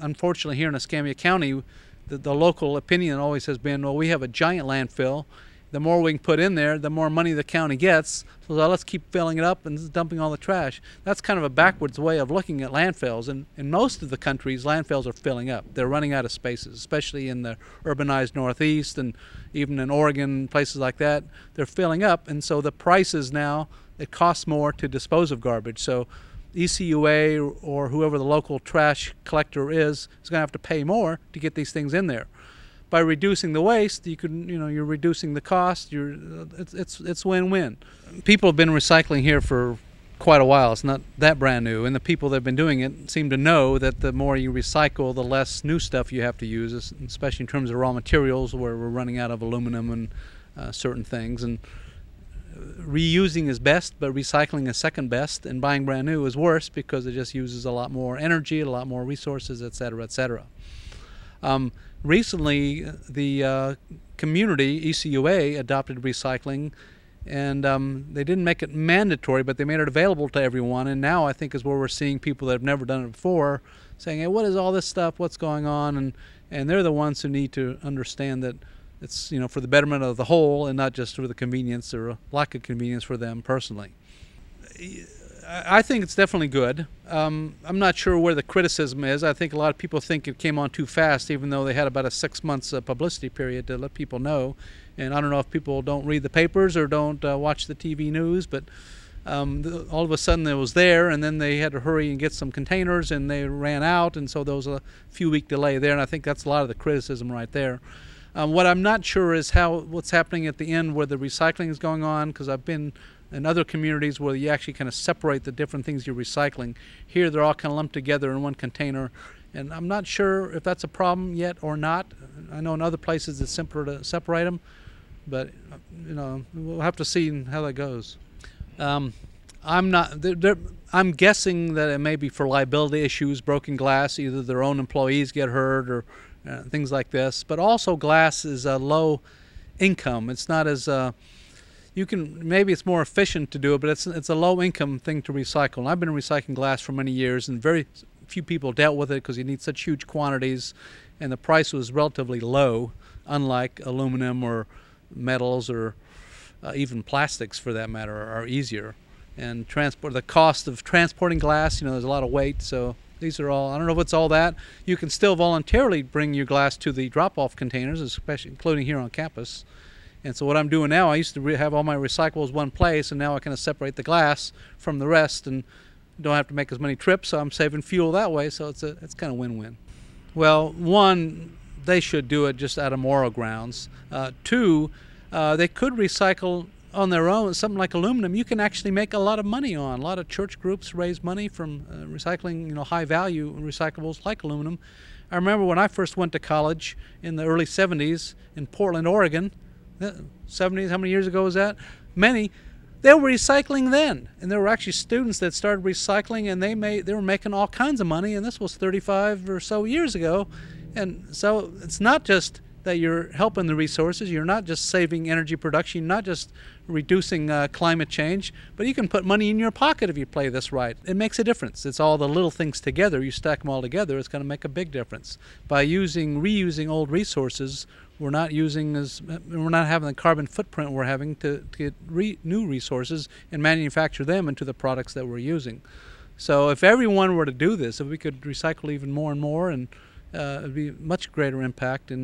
unfortunately here in Escambia County, the local opinion always has been, well, we have a giant landfill. The more we can put in there, the more money the county gets. So let's keep filling it up and dumping all the trash. That's kind of a backwards way of looking at landfills. And in most of the countries, landfills are filling up. They're running out of spaces, especially in the urbanized Northeast and even in Oregon, places like that. They're filling up, and so the prices now, it costs more to dispose of garbage. So ECUA or whoever the local trash collector is going to have to pay more to get these things in there. By reducing the waste, you're reducing the cost. It's win-win. People have been recycling here for quite a while. It's not that brand new, and the people that have been doing it seem to know that the more you recycle, the less new stuff you have to use, especially in terms of raw materials, where we're running out of aluminum and certain things. And reusing is best, but recycling is second best, and buying brand new is worse because it just uses a lot more energy, a lot more resources, etc., etc. Recently, the community, ECUA, adopted recycling, and they didn't make it mandatory, but they made it available to everyone. And now I think is where we're seeing people that have never done it before saying, hey, what is all this stuff? What's going on? And they're the ones who need to understand that it's for the betterment of the whole and not just for the convenience or lack of convenience for them personally. I think it's definitely good. I'm not sure where the criticism is. I think a lot of people think it came on too fast, even though they had about a 6 months publicity period to let people know. And I don't know if people don't read the papers or don't watch the TV news, but all of a sudden it was there, and then they had to hurry and get some containers, and they ran out, and so there was a few-week delay there, and I think that's a lot of the criticism right there. What I'm not sure is what's happening at the end where the recycling is going on, because I've been in other communities where you actually kind of separate the different things you're recycling. Here they're all kind of lumped together in one container, and I'm not sure if that's a problem yet or not. I know in other places it's simpler to separate them, but we'll have to see how that goes. I'm guessing that it may be for liability issues, broken glass, either their own employees get hurt or things like this, but also glass is a low income. It's not as maybe it's more efficient to do it, but it's a low income thing to recycle. And I've been recycling glass for many years, and very few people dealt with it because you need such huge quantities, and the price was relatively low, unlike aluminum or metals or even plastics for that matter are easier. And the cost of transporting glass, there's a lot of weight, so these are all, I don't know if it's all that. You can still voluntarily bring your glass to the drop-off containers, especially including here on campus. And so what I'm doing now, I used to have all my recyclables one place, and now I kind of separate the glass from the rest and don't have to make as many trips, so I'm saving fuel that way, so it's kind of win-win. Well, one, they should do it just out of moral grounds. Two, they could recycle on their own. Something like aluminum, you can actually make a lot of money on. A lot of church groups raise money from recycling, high-value recyclables like aluminum. I remember when I first went to college in the early 70s in Portland, Oregon. 70s, how many years ago was that? Many. They were recycling then, and there were actually students that started recycling, and they were making all kinds of money, and this was 35 or so years ago. And so it's not just that you're helping the resources, you're not just saving energy production, you're not just reducing climate change, but you can put money in your pocket if you play this right. It makes a difference. It's all the little things together. You stack them all together, it's going to make a big difference. By reusing old resources, we're not having the carbon footprint we're having to get new resources and manufacture them into the products that we're using. So if everyone were to do this, if we could recycle even more and more, and it'd be much greater impact. And